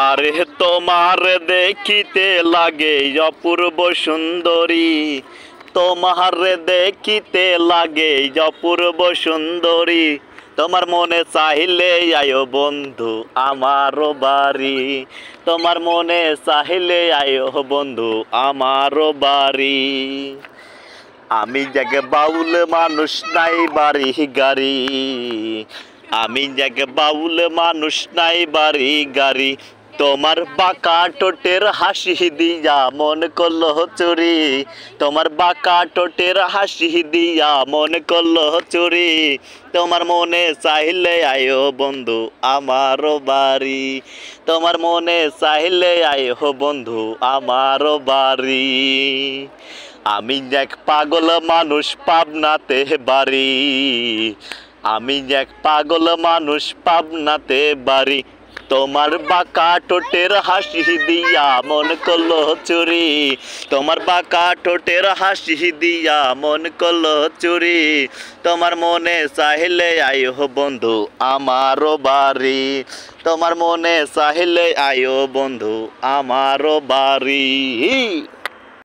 আরে তোমার দেখিতে লাগে অপূর্ব সুন্দরী, তোমার দেখিতে লাগে অপূর্ব সুন্দরী। তোমার মনে চাহিলে আয়ো বন্ধু আমার বাড়ি, তোমার মনে চাহিলে আয়ো বন্ধু আমার বাড়ি। আমি জাগে বাউল মানুষ নাই বাড়ি গাড়ি, আমি জাগে বাউল মানুষ নাই বাড়ি গাড়ি। তোমার বাঁকা ঠোঁটের হাসি দিয়া মন করলো চুরি, তোমার বাঁকা ঠোঁটের হাসি দিয়া মন করলো চুরি। তোমার মনে চাইলে আয়ো বন্ধু আমার বাড়ি, তোমার মনে চাইলে আয়ো বন্ধু আমার বাড়ি। আমি এক পাগল মানুষ পাবনাতে বাড়ি, আমি এক পাগল মানুষ পাবনাতে বাড়ি। তোমার বাঁকা ঠোঁটের হাসি দিয়া মন করলো চুরি, তোমার বাঁকা ঠোঁটের হাসি দিয়া মন করলো চুরি। তোমার মনে চাইলে আয়ো বন্ধু আমার বাড়ি, তোমার মনে চাইলে আয়ো বন্ধু আমার বাড়ি।